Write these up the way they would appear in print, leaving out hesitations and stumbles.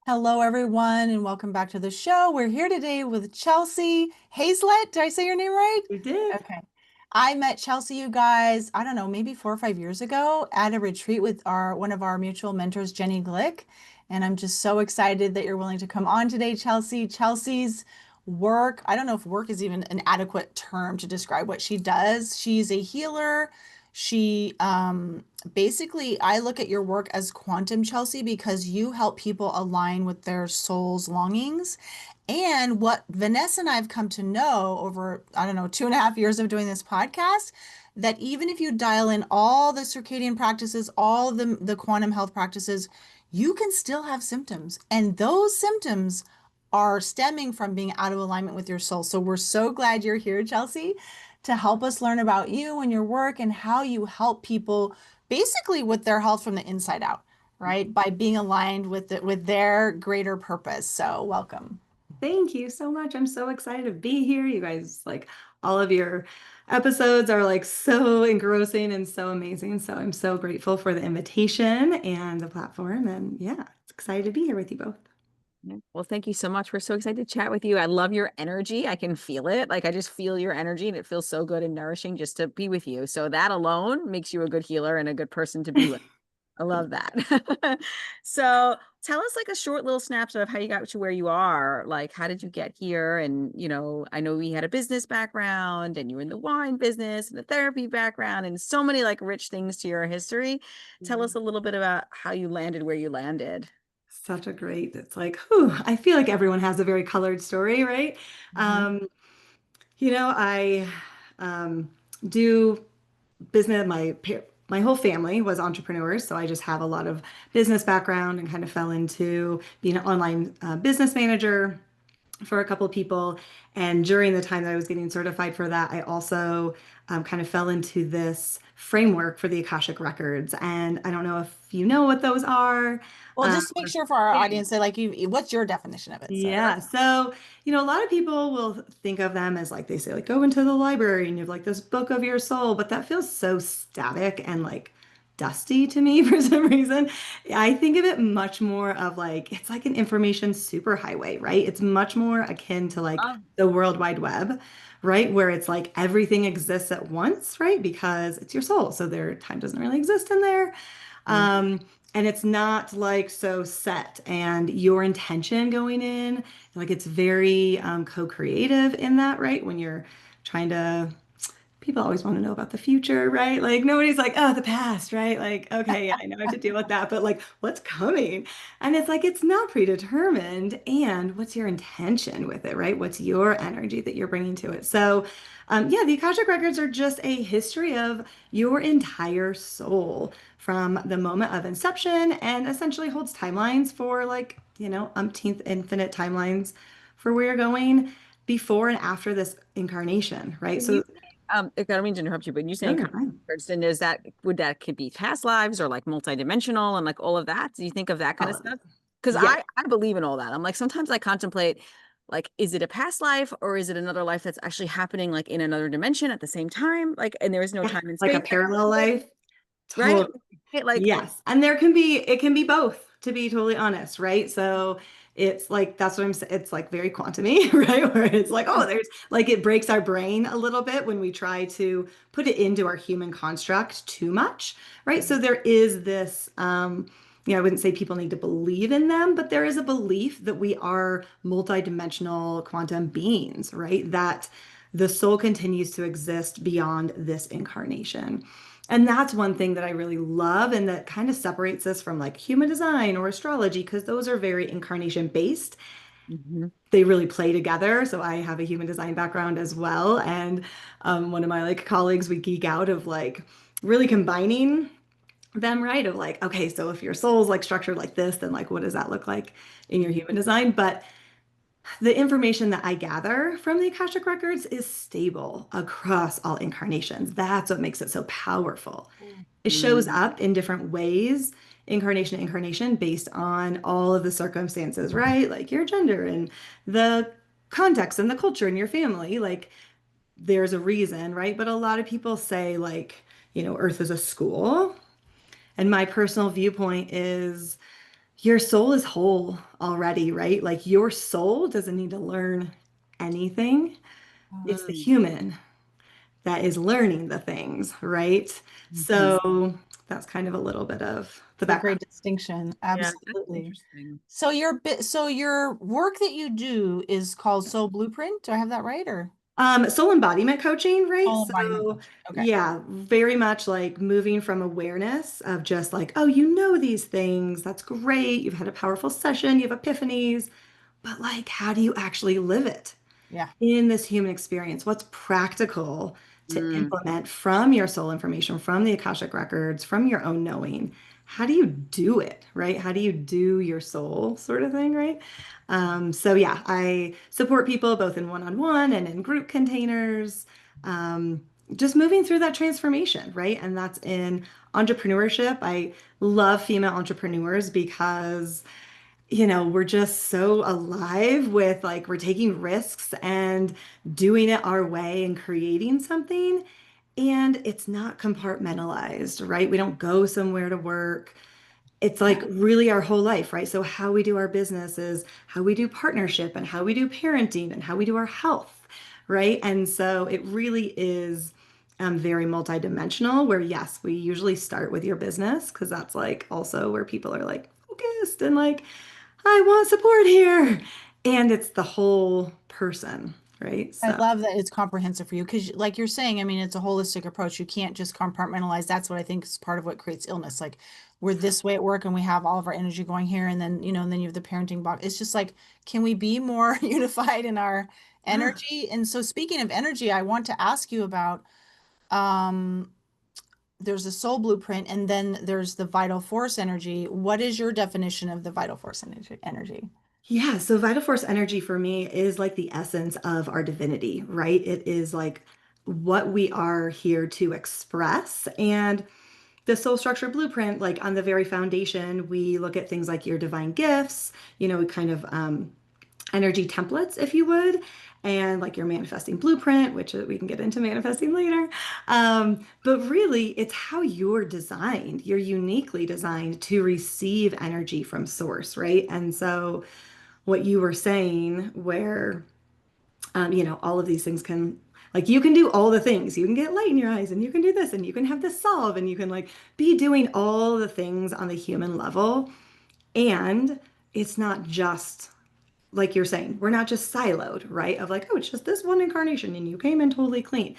Hello, everyone, and welcome back to the show. We're here today with Chelsea Hayzlett. Did I say your name right? You did. Okay. I met Chelsea, you guys, I don't know, maybe 4 or 5 years ago at a retreat with our one of our mutual mentors, Jenny Glick. And I'm just so excited that you're willing to come on today, Chelsea. Chelsea's work, I don't know if work is even an adequate term to describe what she does. She's a healer. She basically, I look at your work as quantum, Chelsea, because you help people align with their soul's longings. And what Vanessa and I have come to know over, I don't know, 2.5 years of doing this podcast, that even if you dial in all the circadian practices, all the quantum health practices, you can still have symptoms. And those symptoms are stemming from being out of alignment with your soul. So we're so glad you're here, Chelsea, to help us learn about you and your work and how you help people basically with their health from the inside out, right? By being aligned with their greater purpose. So welcome. Thank you so much. I'm so excited to be here. You guys, like all of your episodes are like so engrossing and so amazing. So I'm so grateful for the invitation and the platform. And yeah, it's excited to be here with you both. Yeah. Well, thank you so much. We're so excited to chat with you. I love your energy. I can feel it. Like I just feel your energy and it feels so good and nourishing just to be with you. So that alone makes you a good healer and a good person to be with. I love that. So tell us like a short little snapshot of how you got to where you are. Like, how did you get here? And, I know we had a business background and you were in the wine business and the therapy background and so many like rich things to your history. Tell us Mhm. a little bit about how you landed where you landed. Such a great, it's like, whew, I feel like everyone has a very colored story, right? Mhm. Um, I um, do business. My whole family was entrepreneurs, so I just have a lot of business background and kind of fell into being an online business manager for a couple of people. And during the time that I was getting certified for that, I also kind of fell into this framework for the Akashic Records. And I don't know if you know what those are. Well, just to make Or sure for our yeah. audience that like what's your definition of it? So Yeah. So, a lot of people will think of them as like they say, like, go into the library and you have like this book of your soul, but that feels so static and like dusty to me for some reason. I think of it much more of like it's like an information superhighway, right? It's much more akin to like Oh, the World Wide Web, right? Where it's like everything exists at once, right? Because it's your soul. So their time doesn't really exist in there. mm, Um, and it's not like so set and your intention going in, like it's very co-creative in that, right? When you're trying to, people always want to know about the future, right? Like nobody's like, oh, the past, right? Like, okay, yeah, I know I have to deal with that, but like, what's coming? And it's like, it's not predetermined. And what's your intention with it, right? What's your energy that you're bringing to it? So, yeah, the Akashic Records are just a history of your entire soul from the moment of inception and essentially holds timelines for like, umpteenth infinite timelines for where you're going before and after this incarnation, right? when you So, say, I don't mean to interrupt you, but you no, saying you're fine. person is that could be past lives or like multidimensional and like all of that? Do you think of that kind All of of it. stuff? Because Yes. I believe in all that. I'm like sometimes I contemplate like is it a past life or is it another life that's actually happening like in another dimension at the same time? Like and there is no Yeah. time and Like a space, parallel life. right? Totally. Right? Like Yes. And it can be both, to be totally honest, right? So it's like, that's what I'm saying. It's like very quantum-y, right? Where it's like, oh, there's like, it breaks our brain a little bit when we try to put it into our human construct too much, right? So there is this, I wouldn't say people need to believe in them, but there is a belief that we are multidimensional quantum beings, right? That the soul continues to exist beyond this incarnation. And that's one thing that I really love and that kind of separates us from like human design or astrology because those are very incarnation based. Mhm. They really play together. So I have a human design background as well. And one of my like colleagues, we geek out of like really combining them, right? Of like, okay, so if your soul's like structured like this, then like what does that look like in your human design? But the information that I gather from the Akashic Records is stable across all incarnations. That's what makes it so powerful. It shows Mm. up in different ways, incarnation to incarnation, based on all of the circumstances, right? Like your gender and the context and the culture in your family. Like there's a reason, right? But a lot of people say, like, Earth is a school. And my personal viewpoint is your soul is whole already, right? Like your soul doesn't need to learn anything. It's the Mm, human that is learning the things, right? mhm. So that's kind of a little bit of the It's a background. great distinction. Yeah, that's Absolutely. interesting. So your work that you do is called Soul Blueprint. Do I have that right or Soul embodiment coaching, right? Soul Embodiment So, Coaching? Okay. yeah, very much like moving from awareness of just like, oh, you know these things. That's great. You've had a powerful session, you have epiphanies, but like, how do you actually live it Yeah. in this human experience? What's practical to Mm, implement from your soul information, from the Akashic records, from your own knowing? How do you do it, right? How do you do your soul sort of thing, right? So yeah, I support people both in one-on-one and in group containers, um, just moving through that transformation, right? And that's in entrepreneurship. I love female entrepreneurs because we're just so alive with like we're taking risks and doing it our way and creating something. And it's not compartmentalized, right? We don't go somewhere to work. It's Yeah. like really our whole life, right? So, how we do our business is how we do partnership and how we do parenting and how we do our health, right? And so, it really is very multidimensional, where yes, we usually start with your business because that's like also where people are like focused and like, I want support here. And it's the whole person, right? I So, love that it's comprehensive for you because, like you're saying, I mean, it's a holistic approach. You can't just compartmentalize. That's what I think is part of what creates illness. Like we're this way at work and we have all of our energy going here, and then, and then you have the parenting box. It's just like, can we be more unified in our yeah. energy? And so, speaking of energy, I want to ask you about um, there's a soul blueprint, and then there's the vital force energy. What is your definition of the vital force energy? Yeah, so vital force energy for me is like the essence of our divinity, right? It is like what we are here to express. And the soul structure blueprint, like on the very foundation, we look at things like your divine gifts, kind of energy templates, if you would, and like your manifesting blueprint, which we can get into manifesting later. But really, it's how you're designed. You're uniquely designed to receive energy from source, right? And so, what you were saying, where all of these things can, like, you can do all the things. You can get light in your eyes, and you can do this, and you can have this solve, and you can like be doing all the things on the human level. And it's not just like you're saying, we're not just siloed, right? Of like, oh, it's just this one incarnation, and you came in totally clean.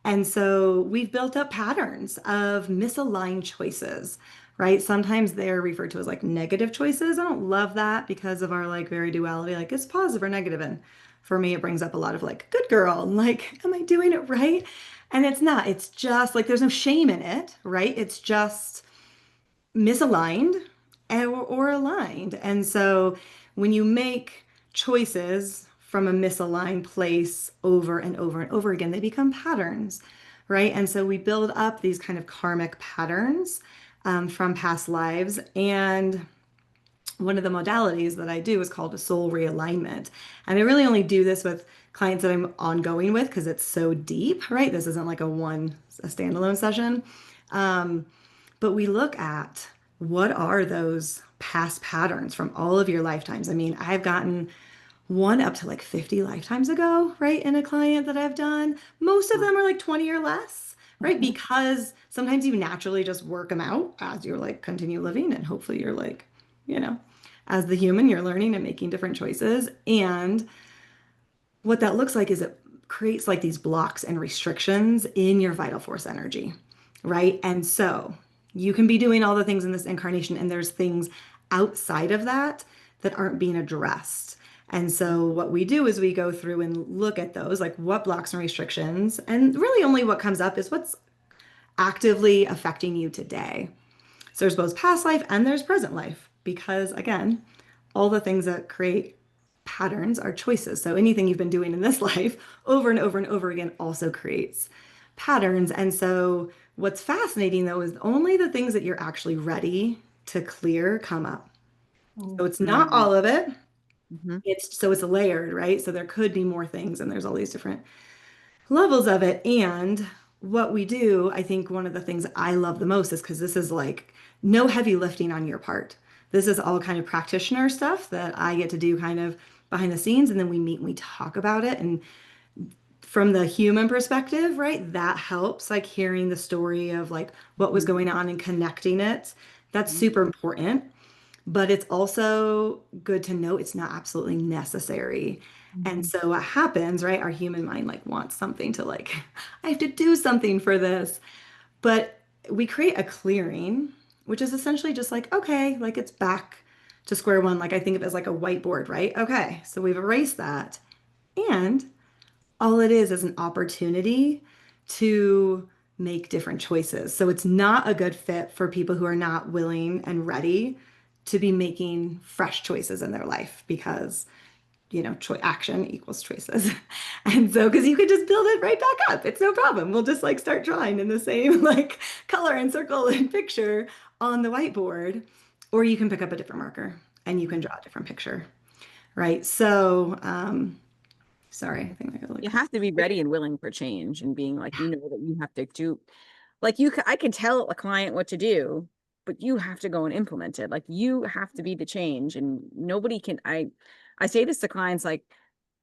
And so we've built up patterns of misaligned choices, right? Sometimes they're referred to as like negative choices. I don't love that because of our like very duality, like it's positive or negative. And for me, it brings up a lot of like, good girl, and like, am I doing it right? And it's not, it's just like there's no shame in it, right? It's just misaligned or aligned. And so when you make choices from a misaligned place over and over and over again, they become patterns, right? And so we build up these kind of karmic patterns from past lives. And one of the modalities that I do is called a soul realignment. And I really only do this with clients that I'm ongoing with because it's so deep, right? This isn't like a standalone session. Um, but we look at what are those past patterns from all of your lifetimes. I mean, I've gotten one up to like 50 lifetimes ago, right? In a client that I've done. Most of them are like 20 or less, right? Mhm. Because sometimes you naturally just work them out as you're like continue living, and hopefully you're like, you know, as the human, you're learning and making different choices. And what that looks like is it creates like these blocks and restrictions in your vital force energy, right? And so you can be doing all the things in this incarnation, and there's things outside of that that aren't being addressed. And so what we do is we go through and look at those, like what blocks and restrictions, and really only what comes up is what's actively affecting you today. So there's both past life and there's present life, because again, all the things that create patterns are choices. So anything you've been doing in this life over and over and over again also creates patterns. And so what's fascinating though is only the things that you're actually ready to clear come up. So Oh, it's not mm, all of it. mhm. It's layered, right? So there could be more things, and there's all these different levels of it. And what we do, I think one of the things I love the most is because this is like no heavy lifting on your part. This is all kind of practitioner stuff that I get to do kind of behind the scenes, and then we meet and we talk about it. And from the human perspective, right, that helps, like hearing the story of like what was going on and connecting it. That's super important. But it's also good to know it's not absolutely necessary. And Mhm. so what happens, right? Our human mind like wants something to like, I have to do something for this. But we create a clearing, which is essentially just like, okay, like it's back to square one. Like I think of it as like a whiteboard, right? Okay, so we've erased that. And all it is an opportunity to make different choices. So it's not a good fit for people who are not willing and ready to be making fresh choices in their life because, action equals choices. And so, because you could just build it right back up, it's no problem. We'll just like start drawing in the same like color and circle and picture on the whiteboard, or you can pick up a different marker and you can draw a different picture, right? So, sorry, I think I got like, You have to be ready and willing for change and being like, you know, that you have to do, like I can tell a client what to do, but you have to go and implement it. Like you have to be the change, and nobody can. I say this to clients like,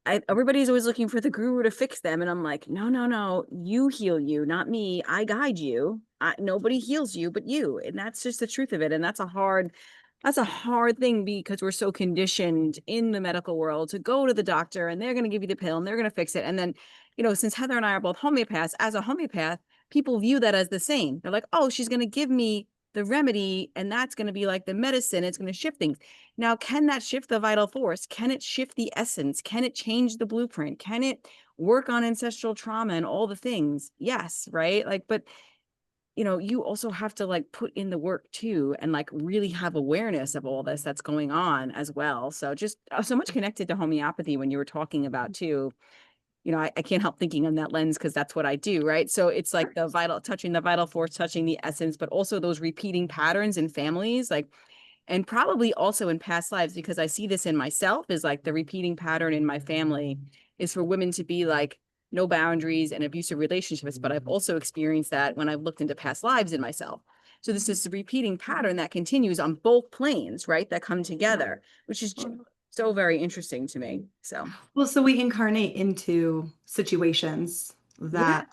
everybody's always looking for the guru to fix them, and I'm like, no, no, no, you heal you, not me. I guide you. Nobody heals you but you, and that's just the truth of it. And that's a hard thing because we're so conditioned in the medical world to go to the doctor and they're going to give you the pill and they're going to fix it. And then, since Heather and I are both homeopaths, as a homeopath, people view that as the same. They're like, oh, she's going to give me the remedy and that's going to be like the medicine. It's going to shift things. Now, can that shift the vital force? Can it shift the essence? Can it change the blueprint? Can it work on ancestral trauma and all the things? Yes, right? Like, but you also have to like put in the work too and like really have awareness of all this that's going on as well. So just so much connected to homeopathy when you were talking about too. I can't help thinking on that lens because that's what I do, right? So it's like touching the vital force, touching the essence, but also those repeating patterns in families, like, and probably also in past lives, because I see this in myself, is like the repeating pattern in my family is for women to be like no boundaries and abusive relationships. But I've also experienced that when I've looked into past lives in myself. So this is a repeating pattern that continues on both planes, right? That come together, which is so very interesting to me. So well, so we incarnate into situations yeah, that,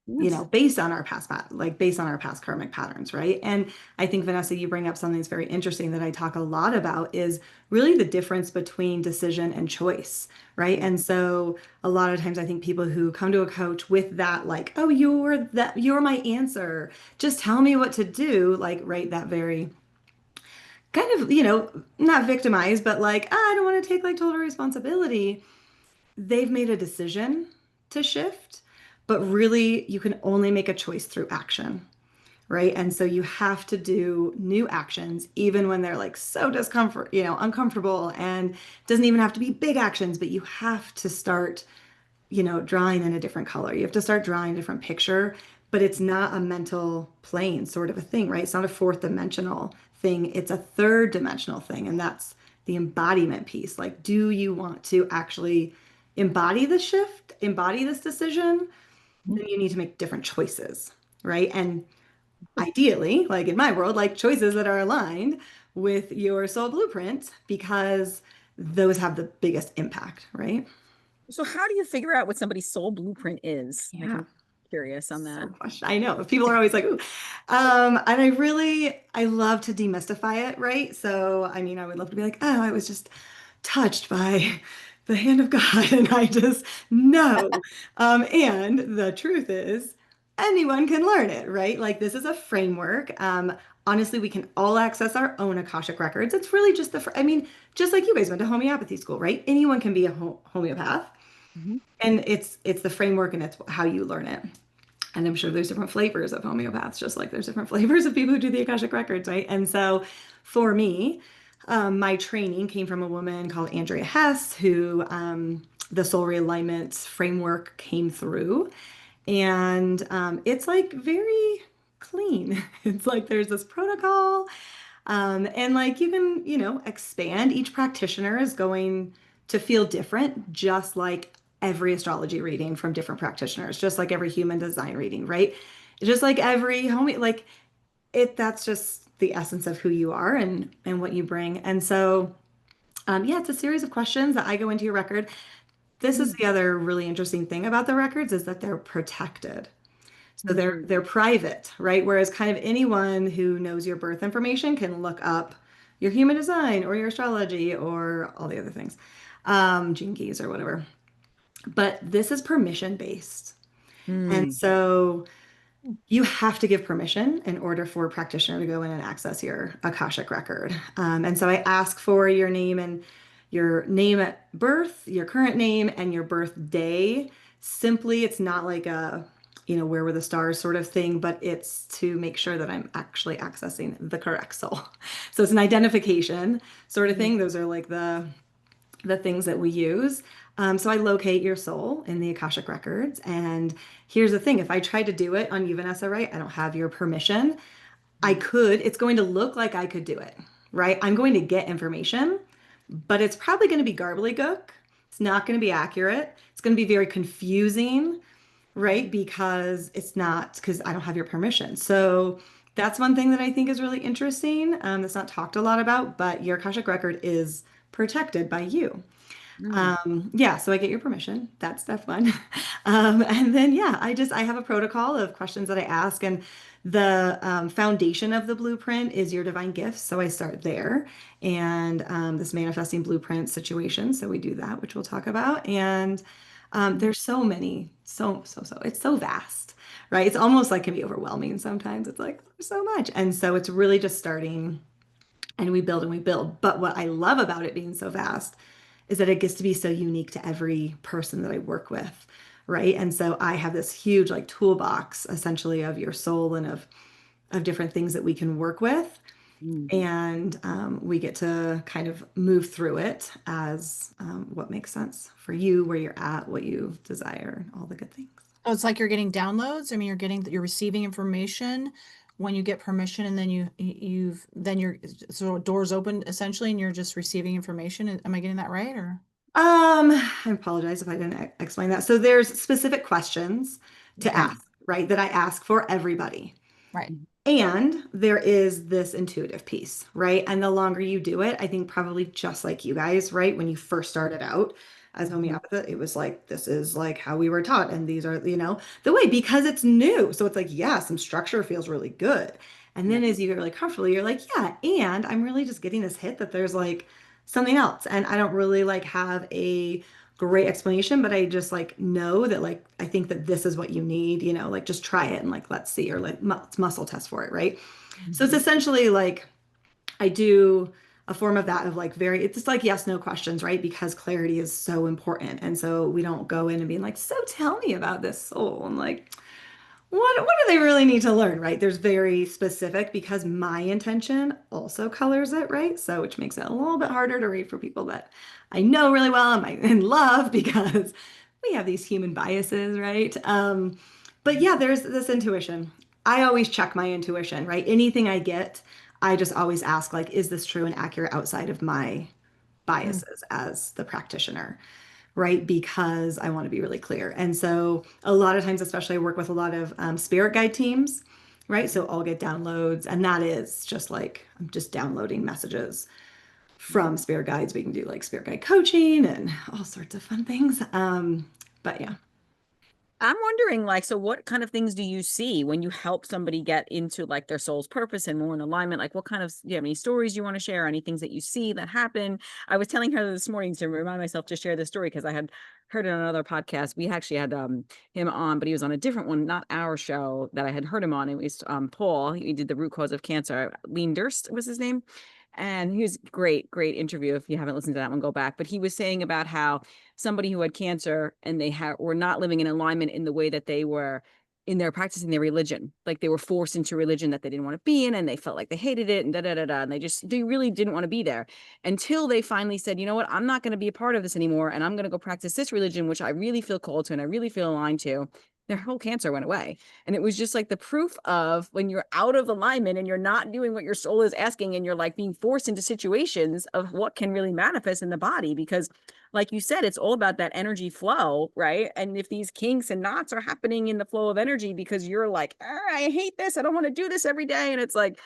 yes. based on our like based on our past karmic patterns, right? And I think, Vanessa, you bring up something that's very interesting that I talk a lot about is really the difference between decision and choice, right? And so a lot of times I think people who come to a coach with that, like, oh, you're my answer, just tell me what to do, like, right, that very kind of, not victimized, but like, "Ah, I don't want to take like total responsibility." They've made a decision to shift, but really you can only make a choice through action, right? And so you have to do new actions, even when they're like so uncomfortable, and it doesn't even have to be big actions, but you have to start, drawing in a different color. You have to start drawing a different picture, but it's not a mental plane sort of a thing, right? It's not a fourth dimensional thing. It's a third dimensional thing. And that's the embodiment piece. Like, do you want to actually embody the shift, embody this decision? Then you need to make different choices, right? And ideally, like in my world, like choices that are aligned with your soul blueprint because those have the biggest impact, right? So how do you figure out what somebody's soul blueprint is? Like Yeah. I'm curious on So that. much. I know people are always like, ooh. And I love to demystify it, right? So, I mean, I would love to be like, oh, I was just touched by the hand of God, and I just know. And the truth is, anyone can learn it, right? Like, this is a framework. Honestly, we can all access our own Akashic records. It's really just I mean, just like you guys went to homeopathy school, right? Anyone can be a homeopath, Mhm. and it's the framework and it's how you learn it. And I'm sure there's different flavors of homeopaths, just like there's different flavors of people who do the Akashic Records, right? And so for me, my training came from a woman called Andrea Hess, who the soul realignment framework came through. And it's like very clean. It's like there's this protocol. And like you can, expand. Each practitioner is going to feel different, just like every astrology reading from different practitioners, just like every human design reading, right? Just like every home, like that's just the essence of who you are and what you bring. And so, yeah, it's a series of questions that I go into your record. This is Mm. the other really interesting thing about the records is that they're protected. So Mm. they're private, right? Whereas kind of anyone who knows your birth information can look up your human design or your astrology or all the other things, gene keys or whatever. But this is permission based. And Mm. so you have to give permission in order for a practitioner to go in and access your Akashic record. And so I ask for your name at birth, your current name, and your birthday. Simply, it's not like a, where were the stars sort of thing, but it's to make sure that I'm actually accessing the correct soul. So it's an identification sort of Mm. thing. Those are like the things that we use. So I locate your soul in the Akashic records. And here's the thing, if I tried to do it on you, Vanessa, right? I don't have your permission. I could, it's going to look like I could do it, right? I'm going to get information, but it's probably going to be garbly-gook. It's not going to be accurate. It's going to be very confusing, right? Because I don't have your permission. So that's one thing that I think is really interesting. That's not talked a lot about, but your Akashic record is protected by you. Mm. Yeah, so I get your permission. That's step one. And then, yeah, I have a protocol of questions that I ask, and the foundation of the blueprint is your divine gifts. So I start there, and this manifesting blueprint situation. So we do that, which we'll talk about. And there's so many, it's so vast, right? It's almost like can be overwhelming sometimes. It's like there's so much, and so it's really just starting, and we build and we build. But what I love about it being so vast is that it gets to be so unique to every person that I work with, right? And so I have this huge like toolbox essentially of your soul and of different things that we can work with. Mm. And we get to kind of move through it as what makes sense for you, where you're at, what you desire, all the good things. Oh, it's like you're getting downloads. I mean, you're receiving information when you get permission, and then then you're so doors open essentially, and you're just receiving information. Am I getting that right or? I apologize if I didn't explain that. So there's specific questions to Okay. ask, right? That I ask for everybody. Right. And there is this intuitive piece, right? And the longer you do it, I think probably just like you guys, right? When you first started out as Mhm. homeopathy, it was like, this is like how we were taught. And these are, the way because it's new. So it's like, yeah, some structure feels really good. And Yeah. then as you get really comfortable, you're like, yeah, and I'm really just getting this hit that there's like something else. And I don't really like have a great explanation, but I just like know that like I think that this is what you need, like just try it and like let's see, or like let's muscle test for it, right? So it's Mhm. essentially like I do a form of that of like it's just like yes, no questions, right? Because clarity is so important. And so we don't go in and being like, so tell me about this soul. I'm like, what do they really need to learn, right? There's very specific because my intention also colors it, right? So which makes it a little bit harder to read for people that I know really well and love because we have these human biases, right? But yeah, there's this intuition. I always check my intuition, right? Anything I get, I just always ask like, is this true and accurate outside of my Mm. biases as the practitioner? Right? Because I want to be really clear. And so a lot of times, especially I work with a lot of spirit guide teams, right? So I'll get downloads, and that is just like I'm just downloading messages from spirit guides. We can do like spirit guide coaching and all sorts of fun things. But yeah. I'm wondering, like, so what kind of things do you see when you help somebody get into like their soul's purpose and more in alignment? Like, what kind of, do you have any stories you want to share? Any things that you see that happen? I was telling her this morning to remind myself to share this story because I had heard it on another podcast. We actually had him on, but he was on a different one, not our show that I had heard him on. It was Paul. He did the root cause of cancer. Lean Durst was his name. And he was great, great interview. If you haven't listened to that one, go back. But he was saying about how somebody who had cancer and were not living in alignment in the way that they were in their practicing their religion. Like they were forced into religion that they didn't want to be in and they felt like they hated it and da da da da. And they really didn't want to be there until they finally said, you know what, I'm not going to be a part of this anymore. And I'm going to go practice this religion, which I really feel called to and I really feel aligned to. Their whole cancer went away. And it was just like the proof of when you're out of alignment and you're not doing what your soul is asking and you're like being forced into situations of what can really manifest in the body. Because like you said, it's all about that energy flow, right? And if these kinks and knots are happening in the flow of energy because you're like, I hate this, I don't want to do this every day. And it's like,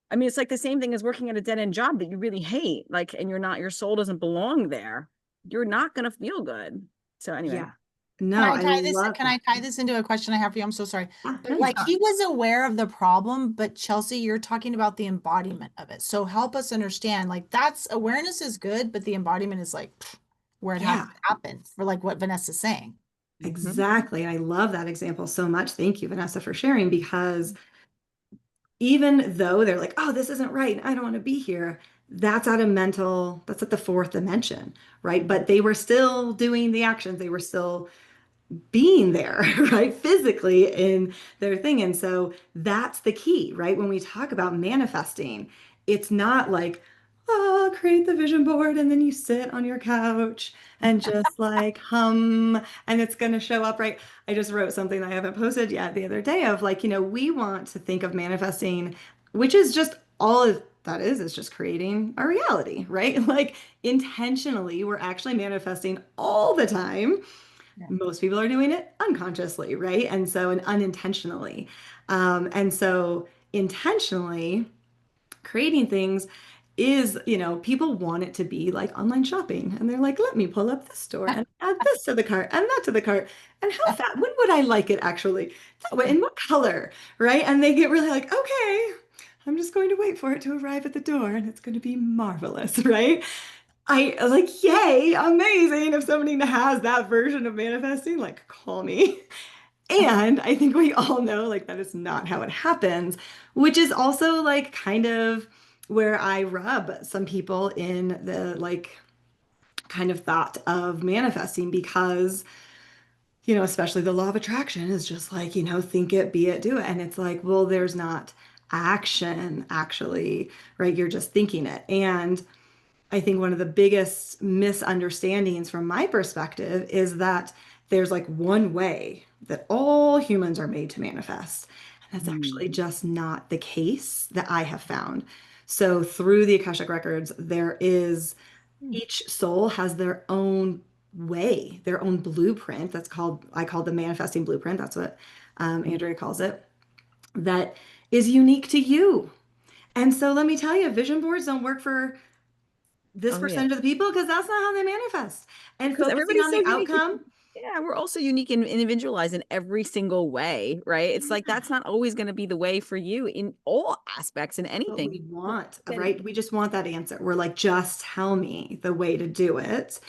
I mean, it's like the same thing as working at a dead end job that you really hate, like, and your soul doesn't belong there. You're not going to feel good. So anyway. Yeah. No, I love Can I that. tie this into a question I have for you? I'm so sorry. Yeah, But no, you're like fine. he was aware of the problem, but Chelsea, you're talking about the embodiment of it. So help us understand, like that's awareness is good, but the embodiment is like pfft, where it has Yeah, to happen for like what Vanessa's saying. Mhm. exactly. I love that example so much. Thank you, Vanessa, for sharing because even though they're like, oh, this isn't right, and I don't want to be here, that's at the fourth dimension, right? But they were still doing the actions, they were still being there, right? Physically in their thing. And so that's the key, right? When we talk about manifesting, it's not like, oh, create the vision board and then you sit on your couch and just like hum and it's going to show up, right? I just wrote something I haven't posted yet the other day of like, we want to think of manifesting, which is just that is just creating our reality, right? Like intentionally, we're actually manifesting all the time. Yeah. Most people are doing it unconsciously, right? And unintentionally. And so intentionally creating things is, people want it to be like online shopping. And they're like, let me pull up this store and add this to the cart and that to the cart. And how fat, when would I like it actually? That way, in what color, right? And they get really like, okay, I'm just going to wait for it to arrive at the door and it's going to be marvelous, right? I like, yay, amazing. If somebody has that version of manifesting, like, call me. And I think we all know, like, that is not how it happens, which is also, like, kind of where I rub some people in the, like, kind of thought of manifesting because, especially the law of attraction is just like, think it, be it, do it. And it's like, well, there's not action actually, right? You're just thinking it. And I think one of the biggest misunderstandings from my perspective is that there's like one way that all humans are made to manifest. And that's Mhm. actually just not the case that I have found. So through the Akashic Records, each soul has their own way, their own blueprint. I call the manifesting blueprint. That's what Andrea calls it. That is unique to you. And so let me tell you, vision boards don't work for this Oh yeah. percentage of the people because that's not how they manifest. And Because focusing everybody's on so the unique. outcome, Yeah, we're also unique and individualized in every single way, right? It's like yeah, that's not always going to be the way for you in all aspects in but anything. we want, Then right? We just want that answer. We're like, just tell me the way to do it.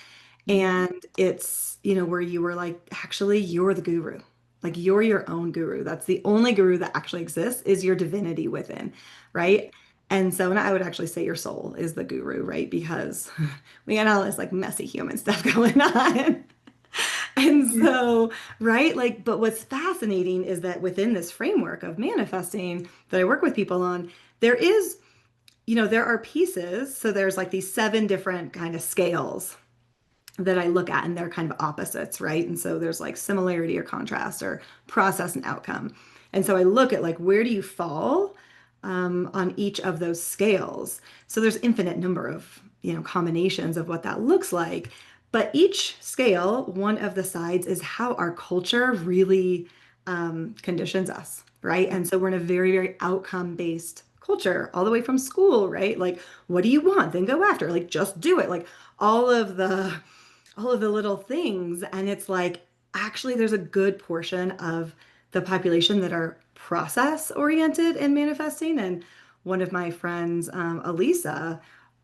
Mhm. And it's, where you were like, actually, you're the guru. Like you're your own guru. That's the only guru that actually exists is your divinity within, right? And so, and I would actually say your soul is the guru, right? Because we got all this like messy human stuff going on. And so, right, like, but what's fascinating is that within this framework of manifesting that I work with people on, there is, there are pieces. So there's like these seven different kind of scales that I look at, and they're kind of opposites, right? And so there's like similarity or contrast or process and outcome. And so I look at like where do you fall on each of those scales. So there's infinite number of combinations of what that looks like. But each scale, one of the sides is how our culture really conditions us, right? And so we're in a very, very outcome based culture, all the way from school, right? Like, what do you want? Then go after. Like, just do it. Like all of the all of the little things. And it's like, actually, there's a good portion of the population that are process oriented in manifesting. And one of my friends, Elisa,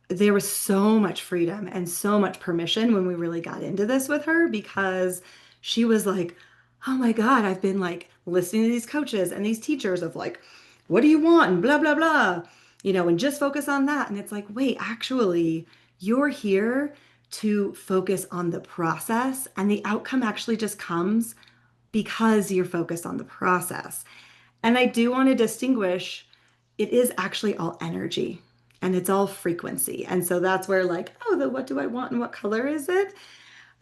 there was so much freedom and so much permission when we really got into this with her because she was like, oh my God, I've been like listening to these coaches and these teachers of like, what do you want? And blah, blah, blah, and just focus on that. And it's like, wait, actually, you're here to focus on the process, and the outcome actually just comes because you're focused on the process. And I do want to distinguish it is actually all energy and it's all frequency. And so that's where, like, oh, the what do I want and what color is it?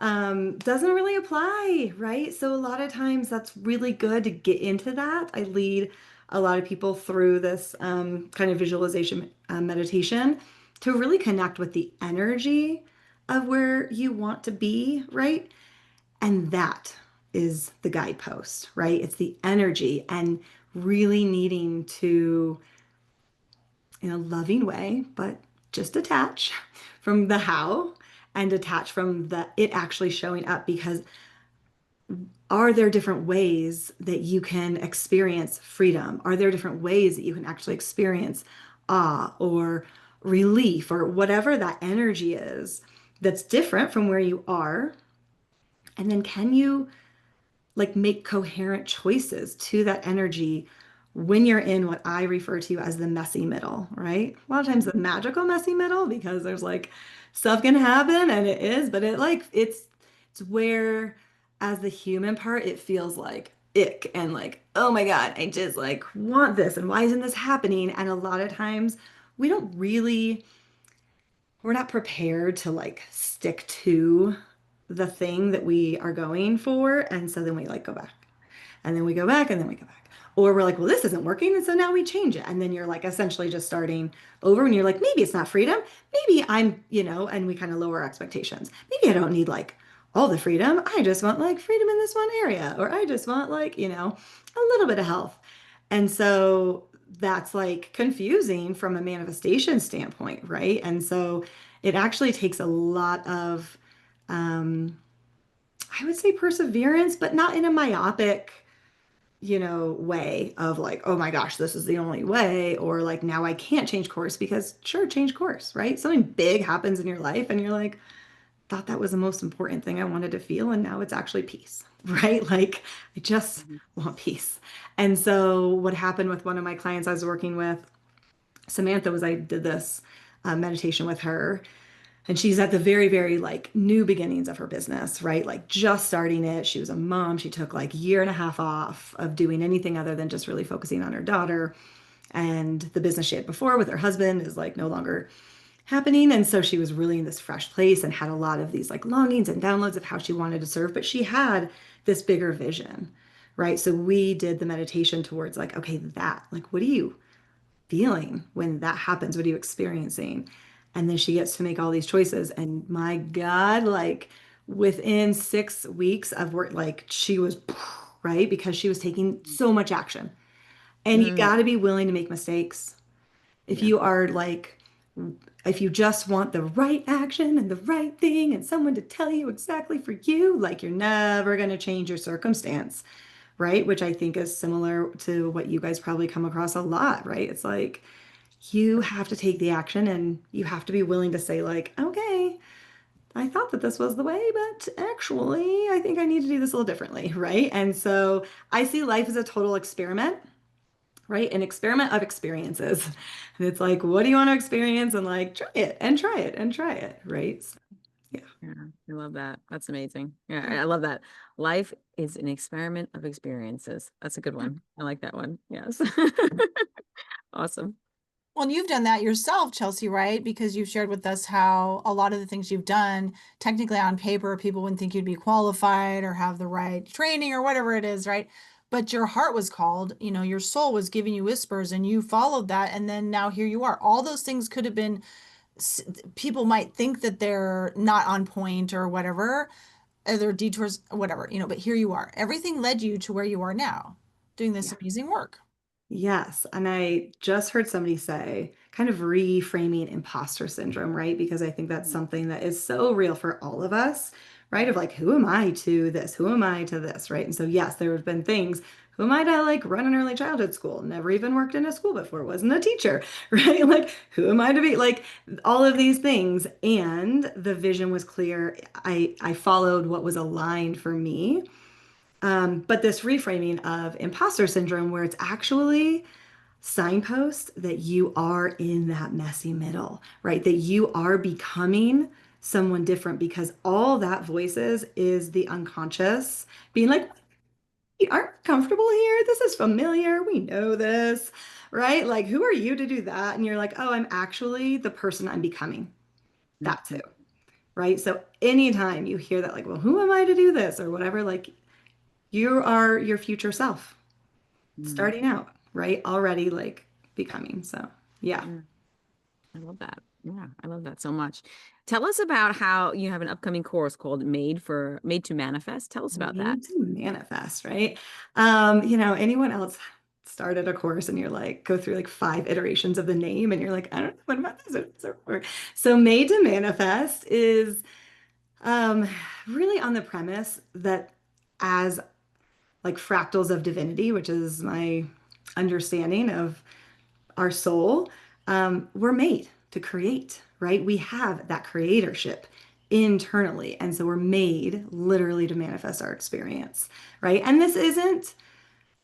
Doesn't really apply, right? So a lot of times that's really good to get into that. I lead a lot of people through this kind of visualization meditation to really connect with the energy of where you want to be, right? And that is the guidepost, right? It's the energy and really needing to in a loving way, but just detach from the how and detach from the it actually showing up, because are there different ways that you can experience freedom? Are there different ways that you can actually experience awe or relief or whatever that energy is that's different from where you are? And then can you like make coherent choices to that energy when you're in what I refer to as the messy middle, right? A lot of times the magical messy middle, because there's like stuff can happen and it is, but it's where as the human part, it feels like ick and like, oh my God, I just like want this and why isn't this happening? And a lot of times we don't really we're not prepared to like stick to the thing that we are going for. And so then we like go back and then we go back and then we go back. Or we're like, well, this isn't working. And so now we change it. And then you're like essentially just starting over and you're like, maybe it's not freedom. Maybe I'm, and we kind of lower our expectations. Maybe I don't need like all the freedom. I just want like freedom in this one area. Or I just want like, a little bit of health. And so that's like confusing from a manifestation standpoint, right? And so it actually takes a lot of, um, I would say perseverance, but not in a myopic, way of like, oh my gosh, this is the only way, or like now I can't change course because sure, change course, right? Something big happens in your life and you're like, thought that was the most important thing I wanted to feel, and now it's actually peace, right? Like I just Mhm. want peace. And so what happened with one of my clients I was working with, Samantha, was I did this meditation with her, and she's at the very, very like new beginnings of her business, right? Like just starting it. She was a mom. She took like a year and a half off of doing anything other than just really focusing on her daughter. And the business she had before with her husband is like no longer happening. And so she was really in this fresh place and had a lot of these like longings and downloads of how she wanted to serve, but she had this bigger vision, right? So we did the meditation towards like, okay, that, like, what are you feeling when that happens? What are you experiencing? And then she gets to make all these choices. And my God, like within 6 weeks of work, like she was right because she was taking so much action. And you Mm, got to be willing to make mistakes. If yeah. you are like, if you just want the right action and the right thing and someone to tell you exactly for you, like you're never going to change your circumstance, right? Which I think is similar to what you guys probably come across a lot, right? It's like you have to take the action and you have to be willing to say, like, okay, I thought that this was the way, but actually, I think I need to do this a little differently, right? And so I see life as a total experiment, right? An experiment of experiences. And it's like, what do you want to experience? And like, try it and try it and try it, right? So, yeah. Yeah, I love that. That's amazing. Yeah, I love that. Life is an experiment of experiences. That's a good one. I like that one. Yes. Awesome. Well, and you've done that yourself, Chelsea, right? Because you've shared with us how a lot of the things you've done, technically on paper, people wouldn't think you'd be qualified or have the right training or whatever it is, right? But your heart was called, your soul was giving you whispers and you followed that. And then now here you are. All those things could have been, people might think that they're not on point or whatever, or they're detours, whatever, but here you are. Everything led you to where you are now, doing this Yeah. amazing work. Yes. And I just heard somebody say, kind of reframing imposter syndrome, right? Because I think that's something that is so real for all of us, right? Of like, who am I to this? Who am I to this? Right. And so, yes, there have been things. Who am I to like run an early childhood school? Never even worked in a school before, wasn't a teacher, right? Like, who am I to be like all of these things? And the vision was clear. I followed what was aligned for me. But this reframing of imposter syndrome, where it's actually signpost that you are in that messy middle, right? That you are becoming someone different because all that voices is the unconscious being like, we aren't comfortable here. This is familiar. We know this, right? Like, who are you to do that? And you're like, oh, I'm actually the person I'm becoming. That's who, Mhm. right? So anytime you hear that, like, well, who am I to do this or whatever, like, you are your future self Mhm. starting out, right? Already like becoming. So, yeah. Yeah, I love that. Yeah, I love that so much. Tell us about how you have an upcoming course called Made to Manifest. Tell us about that. Need to manifest, right? Anyone else? started a course and you're like, go through like 5 iterations of the name and you're like, I don't know, what about this? What does it work? So made to manifest is um, really on the premise that as like fractals of divinity, which is my understanding of our soul, we're made to create, right? We have that creatorship internally. And so we're made literally to manifest our experience, right? And this isn't,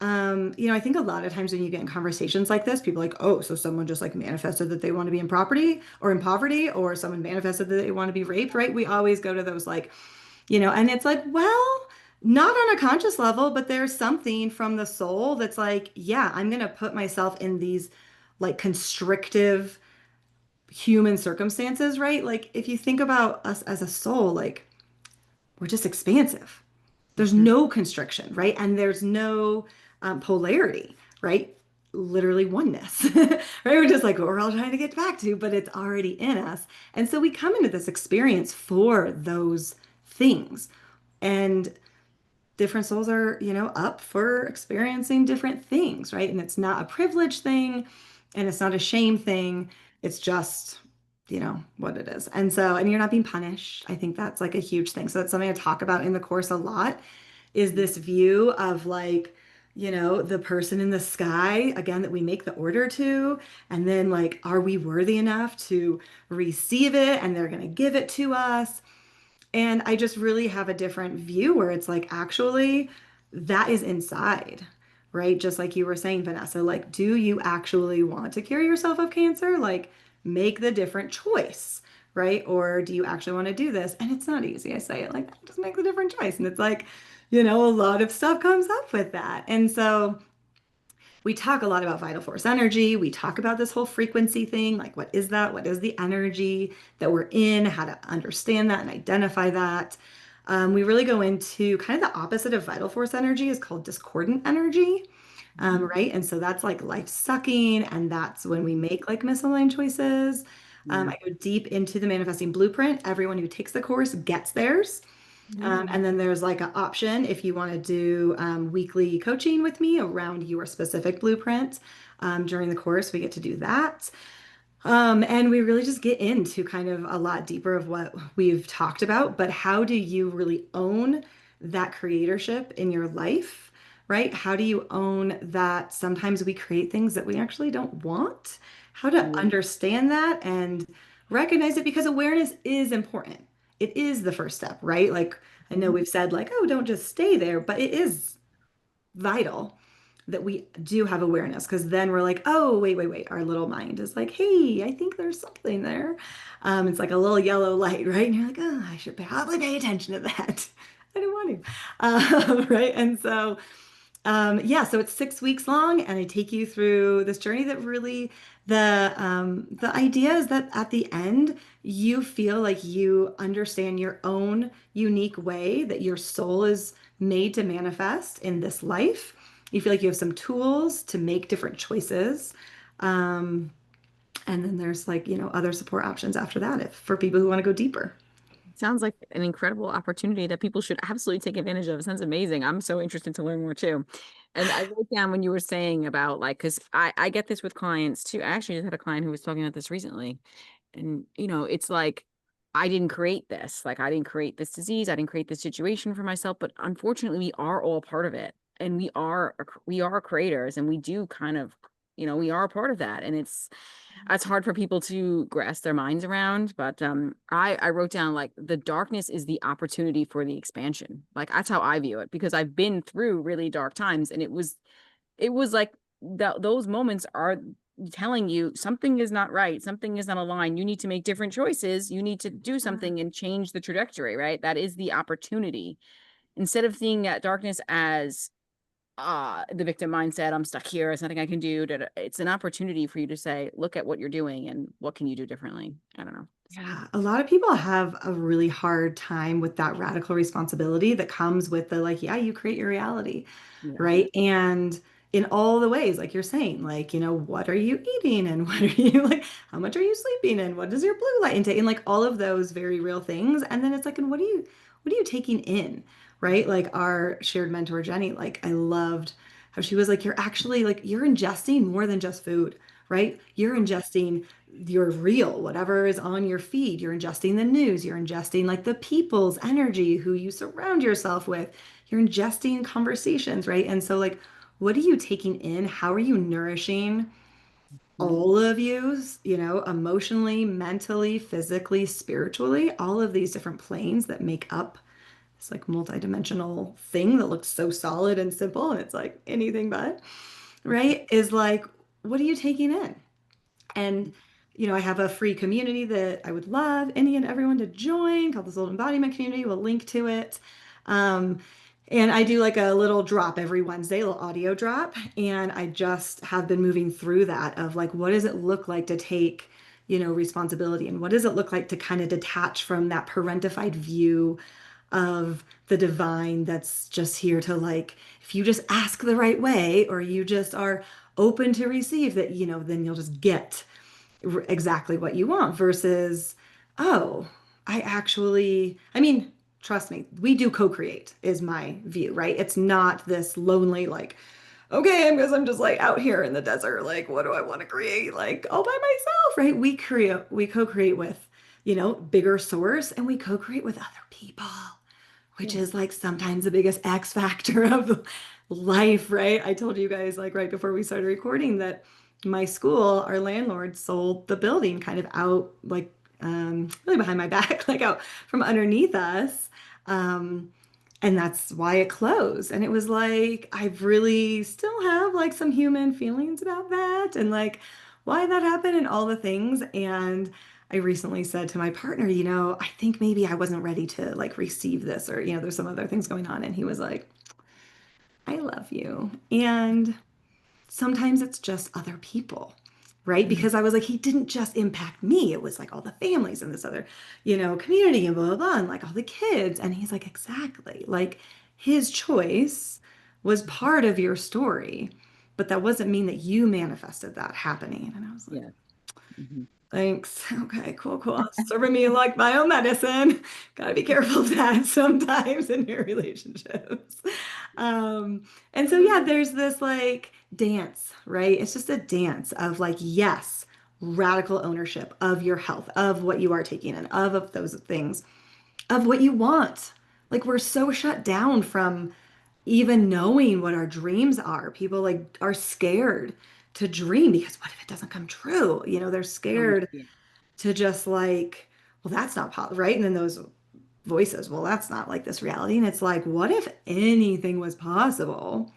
I think a lot of times when you get in conversations like this, people are like, oh, so someone just like manifested that they want to be in property or in poverty, or someone manifested that they want to be raped, right? We always go to those like, and it's like, well, not on a conscious level, but there's something from the soul that's like, yeah, I'm going to put myself in these like constrictive human circumstances, right? Like if you think about us as a soul, like we're just expansive. There's Mhm. no constriction, right? And there's no polarity, right? Literally oneness, right? We're just like what we're all trying to get back to, but it's already in us. And so we come into this experience for those things. And different souls are, up for experiencing different things, right? And it's not a privilege thing and it's not a shame thing. It's just, what it is. And so, and you're not being punished. I think that's like a huge thing. So that's something I talk about in the course a lot is this view of like, the person in the sky, again, that we make the order to, and then like, are we worthy enough to receive it? And they're going to give it to us. And I just really have a different view where it's like, actually, that is inside, right? Just like you were saying, Vanessa, like, do you actually want to cure yourself of cancer? Like, make the different choice, right? Or do you actually want to do this? And it's not easy. I say it like, just make the different choice. And it's like, a lot of stuff comes up with that. And so, we talk a lot about vital force energy. We talk about this whole frequency thing. Like, what is that? What is the energy that we're in? How to understand that and identify that. We really go into kind of the opposite of vital force energy is called discordant energy. Right. And so that's like life sucking. And that's when we make like misaligned choices. Yeah. I go deep into the manifesting blueprint. Everyone who takes the course gets theirs. And then there's like an option if you want to do weekly coaching with me around your specific blueprint. During the course, we get to do that. And we really just get into kind of a lot deeper of what we've talked about, but how do you really own that creatorship in your life, right? How do you own that sometimes we create things that we actually don't want? How to Yeah. understand that and recognize it because awareness is important. It is the first step, right? Like I know Mhm. we've said like, oh, don't just stay there, but it is vital that we do have awareness because then we're like, oh, wait, wait, wait. Our little mind is like, hey, I think there's something there. It's like a little yellow light, right? And you're like, oh, I should probably pay attention to that. I don't want to. Right. And so, yeah, so it's 6 weeks long, and I take you through this journey that really the idea is that at the end you feel like you understand your own unique way that your soul is made to manifest in this life. You feel like you have some tools to make different choices. Um, and then there's like, other support options after that if for people who want to go deeper. Sounds like an incredible opportunity that people should absolutely take advantage of. It sounds amazing. I'm so interested to learn more too. And I wrote down when you were saying about like, because I get this with clients too. I actually just had a client who was talking about this recently. And, it's like, I didn't create this. Like, I didn't create this disease. I didn't create this situation for myself. But unfortunately, we are all part of it. And we are creators and we do kind of, we are a part of that. And it's hard for people to grasp their minds around, but I wrote down like the darkness is the opportunity for the expansion. Like that's how I view it because I've been through really dark times, and it was like those moments are telling you something is not right, something is not aligned. You need to make different choices. You need to do something and change the trajectory. Right? That is the opportunity. Instead of seeing that darkness as the victim mindset, I'm stuck here, there's nothing I can do. It's an opportunity for you to say, look at what you're doing and what can you do differently. I don't know. Yeah, a lot of people have a really hard time with that radical responsibility that comes with the like, yeah, you create your reality, Yeah. right? And in all the ways, like you're saying, like, what are you eating and what are you like, how much are you sleeping and what does your blue light intake and like all of those very real things. And then it's like, and what are you taking in, right? Like our shared mentor, Jenny, like I loved how she was like, you're actually like, you're ingesting more than just food, right? You're ingesting your real, whatever is on your feed. You're ingesting the news. You're ingesting like the people's energy, who you surround yourself with. You're ingesting conversations, right? And so, like, what are you taking in? How are you nourishing Mhm. all of you, emotionally, mentally, physically, spiritually, all of these different planes that make up this like multidimensional thing that looks so solid and simple, and it's like anything but, right? Is like, what are you taking in? And, I have a free community that I would love any and everyone to join called the Soul Embodiment Community. We'll link to it. Um, and I do like a little drop every Wednesday, a little audio drop. And I just have been moving through that of like, what does it look like to take, responsibility? And what does it look like to kind of detach from that parentified view of the divine that's just here to like, if you just ask the right way or you just are open to receive that, then you'll just get exactly what you want versus, oh, I mean, trust me, we do co-create is my view, right? It's not this lonely, like, okay, I'm just like out here in the desert. Like, what do I want to create? Like all by myself, right? We co-create with, bigger source and we co-create with other people, which Yeah. is like sometimes the biggest X factor of life, right? I told you guys like right before we started recording that my school, our landlord sold the building kind of out like really behind my back, like out from underneath us. Um, and that's why it closed. And it was like, I really still have like some human feelings about that and like why that happened and all the things. And I recently said to my partner, I think maybe I wasn't ready to like receive this or, there's some other things going on. And he was like, I love you. And sometimes it's just other people, right? Mhm. Because I was like, he didn't just impact me. It was like all the families in this other, community and blah, blah, blah, and like all the kids. And he's like, exactly. Like his choice was part of your story, but that wasn't mean that you manifested that happening. And I was like, Yeah. Mhm. thanks. Okay, cool, cool. Serving me like my own medicine. Gotta be careful of that sometimes in your relationships. Um, and so yeah, there's this like dance, right? It's just a dance of like, yes, radical ownership of your health, of what you are taking in, of those things, of what you want. Like we're so shut down from even knowing what our dreams are. People like are scared to dream because what if it doesn't come true? They're Oh, scared yeah. to just like, well, that's not possible, right? And then those voices, well, that's not like this reality. And it's like, what if anything was possible?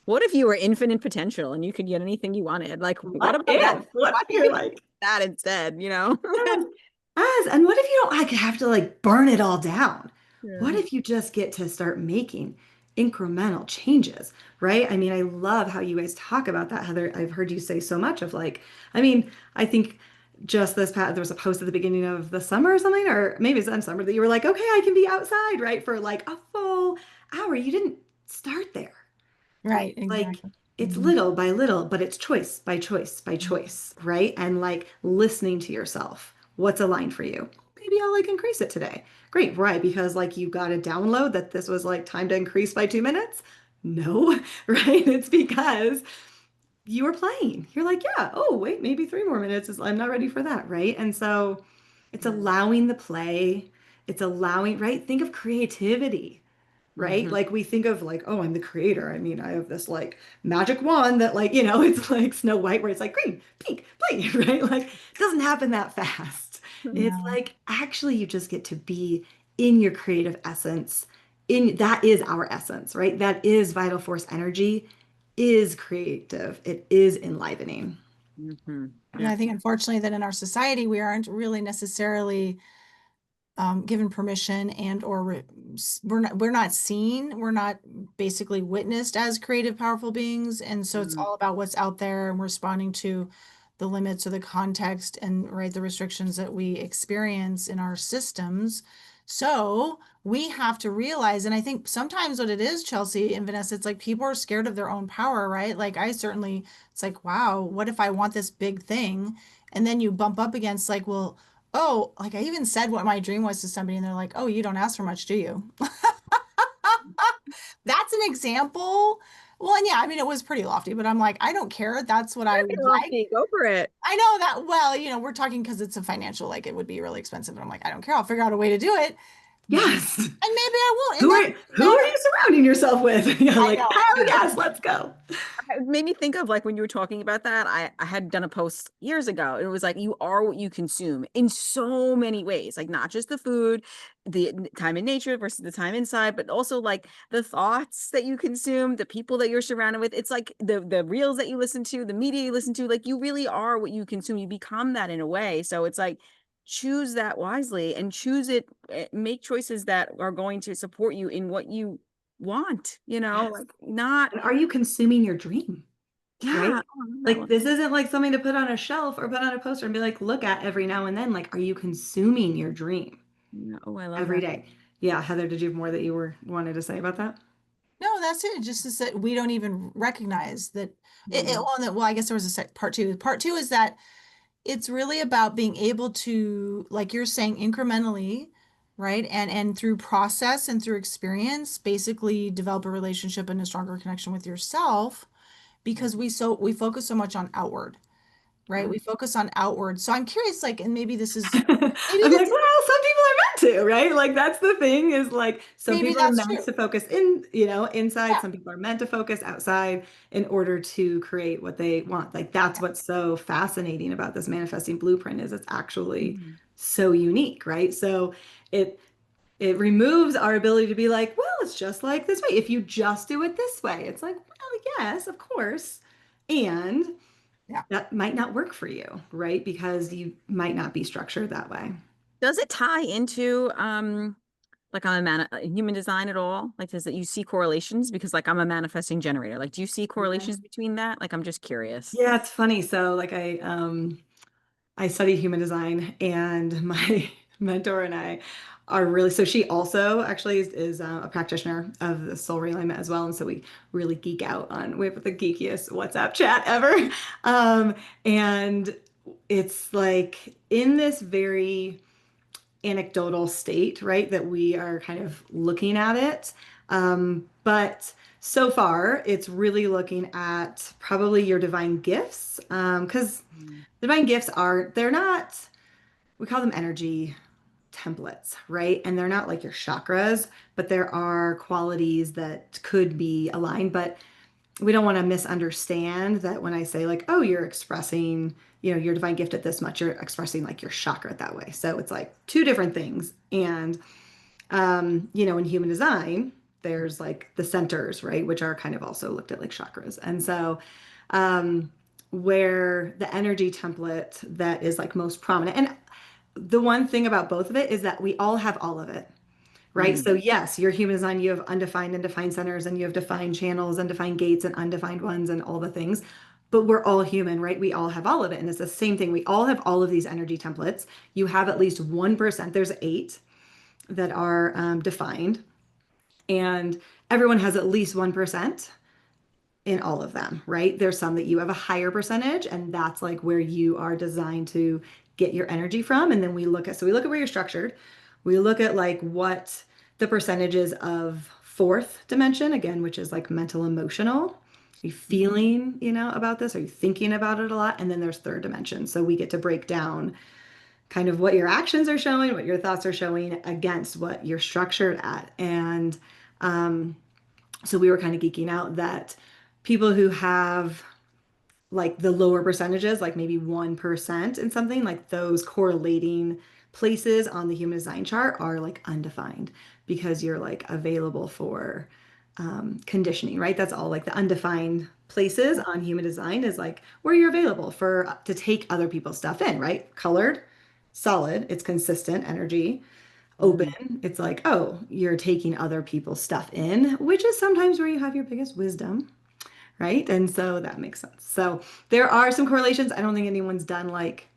What if you were infinite potential and you could get anything you wanted? Like, what What about that? if? What Why if don't we you're do like, that instead, you know? yes, and what if you don't like have to like burn it all down? What Yeah. if you just get to start making incremental changes, right? I mean, I love how you guys talk about that, Heather. I've heard you say so much of like, I mean, I think just this past, there was a post at the beginning of the summer or something, or maybe it's in summer that you were like, okay, I can be outside, right? For like a full hour. You didn't start there. Right, Like exactly. it's Mhm. little by little, but it's choice by choice by choice, right? And like listening to yourself. What's aligned for you? Maybe I'll like increase it today. Great, right? Because like you got a download that this was like time to increase by 2 minutes. No, right? It's because you were playing. You're like, yeah, oh, wait, maybe 3 more minutes is I'm not ready for that, right? And so it's Yeah. allowing the play. It's allowing, right? Think of creativity, right? Mhm. Like we think of like, oh, I'm the creator. I mean, I have this like magic wand that like, it's like Snow White where it's like green, pink, bling, right? Like it doesn't happen that fast. It's No. like actually you just get to be in your creative essence. In that is our essence, right? That is vital force energy, is creative. It is enlivening. Mhm. Yeah, I think Absolutely. unfortunately that in our society we aren't really necessarily given permission and or we're not seen, we're not basically witnessed as creative, powerful beings, and so it's Mhm. all about what's out there and responding to the limits or the context and right the restrictions that we experience in our systems. So we have to realize, and I think sometimes what it is, Chelsea and Vanessa, it's like people are scared of their own power, right? Like I certainly, it's like, wow, what if I want this big thing? And then you bump up against like, well, oh, like I even said what my dream was to somebody, and they're like, "Oh, you don't ask for much, do you?" That's an example Well, and yeah, I mean, it was pretty lofty, but I'm like, I don't care. That's what I That'd be would like. lofty. Go for it. I know that, well, we're talking because it's a financial, like it would be really expensive. And I'm like, I don't care. I'll figure out a way to do it. Yes. And maybe I won't. And Who that are doesn't who are matter. you surrounding yourself with? Yeah, I like, know. hell yes, let's go. It made me think of like when you were talking about that, I had done a post years ago. It was like you are what you consume in so many ways, like not just the food, the time in nature versus the time inside, but also like the thoughts that you consume, the people that you're surrounded with. It's like the reels that you listen to, the media you listen to, like you really are what you consume. You become that in a way. So it's like choose that wisely and choose it, make choices that are going to support you in what you want, Yes. like not. And are you consuming your dream? Right? Yeah. Oh, I love that Like one. this isn't like something to put on a shelf or put on a poster and be like, look at every now and then. Like, are you consuming your dream Yeah. Oh, I love every that. day? Yeah, Heather, did you have more that you were wanted to say about that? No, that's it. Just is that we don't even recognize that Mm. well, I guess there was a part two. Part two is that it's really about being able to, like you're saying, incrementally, right? And through process and through experience, basically develop a relationship and a stronger connection with yourself because we focus so much on outward, right? Yeah. We focus on outward. So I'm curious, like, and maybe I'm this like, well, some people are meant to, right? Like that's the thing is like some maybe people are that's meant true. to focus in, inside, Yeah. some people are meant to focus outside in order to create what they want. Like that's what's so fascinating about this manifesting blueprint is it's actually Mhm. so unique, right? So it it removes our ability to be like, well, it's just like this way. If you just do it this way, it's like, well, yes, of course. And Yeah. that might not work for you, right? Because you might not be structured that way. Does it tie into like I'm human design at all? Like does it you see correlations? Because like I'm a manifesting generator. Like do you see Yeah. correlations between that? Like I'm just curious. Yeah, it's funny. So like I studied human design and my mentor and I are really so she also actually is a practitioner of the soul realignment as well. And so we really geek out on we have the geekiest WhatsApp chat ever. Um, and it's like in this very anecdotal state, right? That we are kind of looking at it. But so far, it's really looking at probably your divine gifts. Because Mm. divine gifts they're not, we call them energy templates, right? And they're not like your chakras, but there are qualities that could be aligned. But we don't want to misunderstand that when I say like, oh, you're expressing, your divine gift at this much, you're expressing like your chakra that way. So it's like two different things. And in human design, there's like the centers, right, which are kind of also looked at like chakras. And so um where the energy template that is like most prominent, and the one thing about both of it is that we all have all of it, right? Mm. So yes, your human design, you have undefined and defined centers, and you have defined channels and defined gates and undefined ones and all the things. But we're all human, right? We all have all of it. And it's the same thing. We all have all of these energy templates. You have at least 1%. There's eight that are defined, and everyone has at least 1% in all of them, right? There's some that you have a higher percentage, and that's like where you are designed to get your energy from. And then we look at where you're structured. We look at like what the percentages of fourth dimension, again, which is like mental, emotional. Are you feeling, about this? Are you thinking about it a lot? And then there's third dimension. So we get to break down kind of what your actions are showing, what your thoughts are showing against what you're structured at. And um, so we were kind of geeking out that people who have like the lower percentages, like maybe 1% in something, like those correlating places on the human design chart are like undefined because you're like available for conditioning, right? That's all like the undefined places on human design is like where you're available for to take other people's stuff in, right? Colored, solid, it's consistent energy. Mm. Open, it's like, oh, you're taking other people's stuff in, which is sometimes where you have your biggest wisdom, right? And so that makes sense. So there are some correlations. I don't think anyone's done like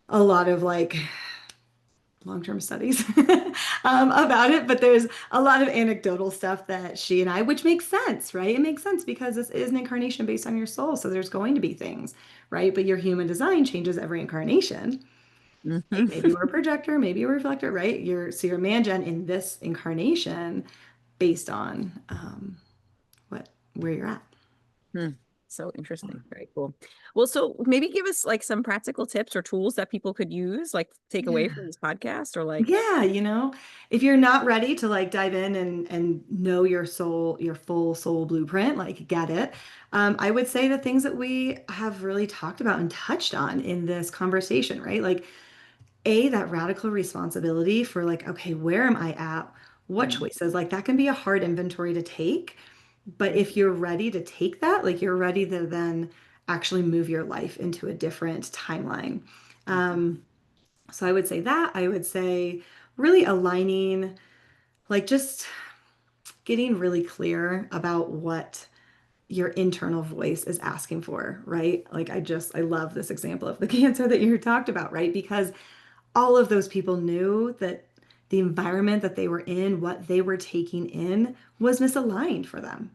a lot of like long-term studies about it, but there's a lot of anecdotal stuff that she and I, which makes sense, right? It makes sense because this is an incarnation based on your soul. So there's going to be things, right? But your human design changes every incarnation. Like maybe Mhm. we're a projector, maybe you're a reflector, right? You're a man gen in this incarnation based on what where you're at. Hmm. So interesting. Very cool. Well, so maybe give us like some practical tips or tools that people could use, like take away Yeah. from this podcast or like. Yeah, if you're not ready to like dive in and know your soul, your full soul blueprint, like get it. I would say the things that we have really talked about and touched on in this conversation, right? Like that radical responsibility for like, okay, where am I at? What Mm, choices? Like that can be a hard inventory to take. But if you're ready to take that, like you're ready to then actually move your life into a different timeline. mhm, Um, so I would say that. I would say really aligning, like just getting really clear about what your internal voice is asking for, right? Like I love this example of the cancer that you talked about, right? Because all of those people knew that the environment that they were in, what they were taking in was misaligned for them.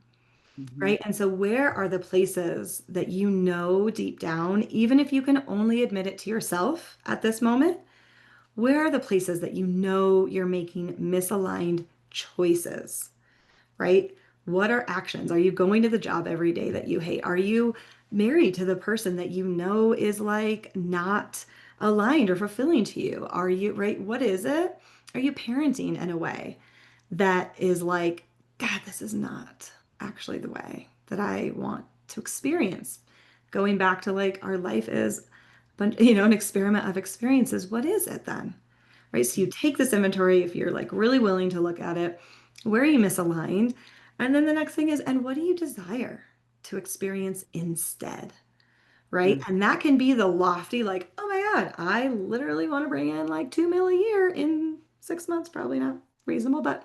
mhm, Right. And so, where are the places that you know deep down, even if you can only admit it to yourself at this moment, where are the places that you know you're making misaligned choices? Right? What are actions? Are you going to the job every day that you hate? Are you married to the person that you know is like not aligned or fulfilling to you? Are you, right? What is it? Are you parenting in a way that is like, God, this is not actually the way that I want to experience? Going back to like our life is, but an experiment of experiences. What is it then? Right? So you take this inventory if you're like really willing to look at it. Where are you misaligned? And then the next thing is, and what do you desire to experience instead? Right? mhm, And that can be the lofty, like, oh my God, I literally want to bring in like 2 mil a year in 6 months. Probably not reasonable, but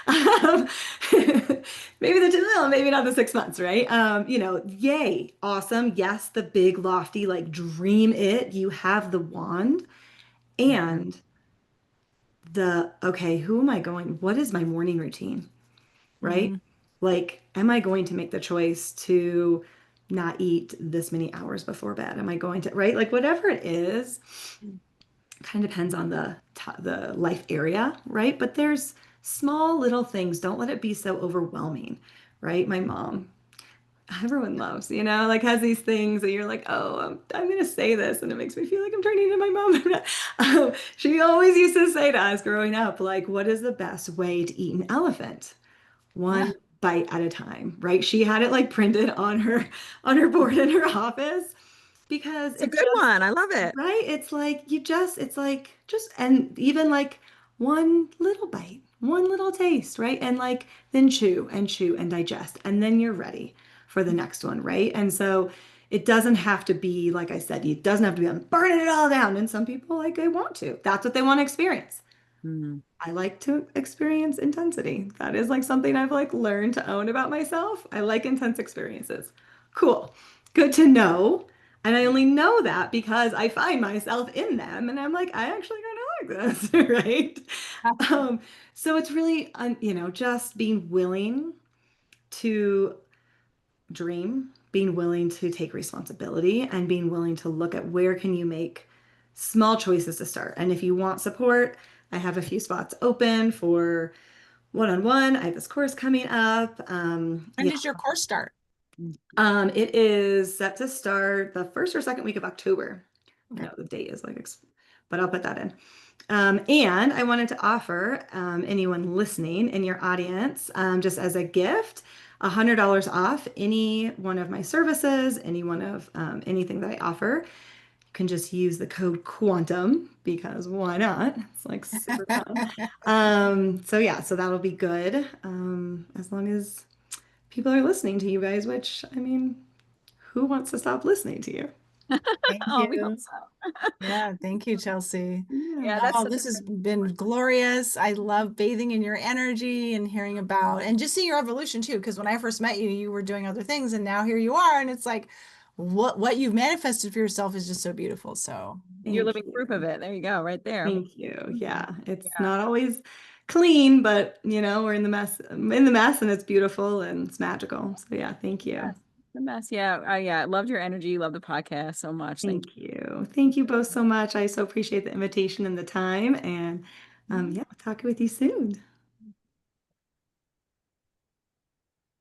um, maybe the 2 mil, maybe not the 6 months, right? Yay, awesome. Yes, the big lofty, like dream it. You have the wand. mhm, And okay, who am I going? What is my morning routine? Right? Mhm. Like, am I going to make the choice to not eat this many hours before bed? Am I going to, right? Like, whatever it is, kind of depends on the life area, right? But there's small little things. Don't let it be so overwhelming, right? My mom, everyone loves, like has these things that you're like, oh, I'm going to say this and it makes me feel like I'm turning into my mom. She always used to say to us growing up, like, what is the best way to eat an elephant? One Ah, bite at a time, right? She had it like printed on her board in her office because it's a it good just one. I love it. right? It's like just, and even like one little bite, one little taste, right? And like then chew and digest, and then you're ready for the next one, right? And so it doesn't have to be, like I said, it doesn't have to be I'm burning it all down. And some people like they want to. That's what they want to experience. Mhm, I like to experience intensity. That is like something I've like learned to own about myself. I like intense experiences. Cool. Good to know. And I only know that because I find myself in them and I'm like, I actually kind of like this, right? Um, so it's really, just being willing to dream, being willing to take responsibility and being willing to look at where can you make small choices to start. And if you want support, I have a few spots open for one-on-one. I have this course coming up. when does your course start? mhm, It is set to start the first or second week of October. I Okay. know the date is like, but I'll put that in. And I wanted to offer anyone listening in your audience, just as a gift, $100 off any one of my services, any one of anything that I offer. You can just use the code QUANTUM because why not? It's like super fun. So yeah, so that'll be good. As long as people are listening to you guys, which I mean, who wants to stop listening to you? Thank Oh, we hope you. so. Yeah, thank you, Chelsea. Yeah. Yeah, that's Oh, such a this has great been glorious. I love bathing in your energy and hearing about and just seeing your evolution too. Because when I first met you, you were doing other things, and now here you are, and it's like what you've manifested for yourself is just so beautiful. So you're Thank living proof of you. it. There you go, right there. Thank you. Yeah, it's Yeah. not always clean, but we're in the mess and it's beautiful and it's magical. So yeah, thank you. Yes. The mess. Yeah. Yeah. Loved your energy. Love the podcast so much. Thank Thank you. Thank you both so much. I so appreciate the invitation and the time and you. yeah, I'll talk with you soon.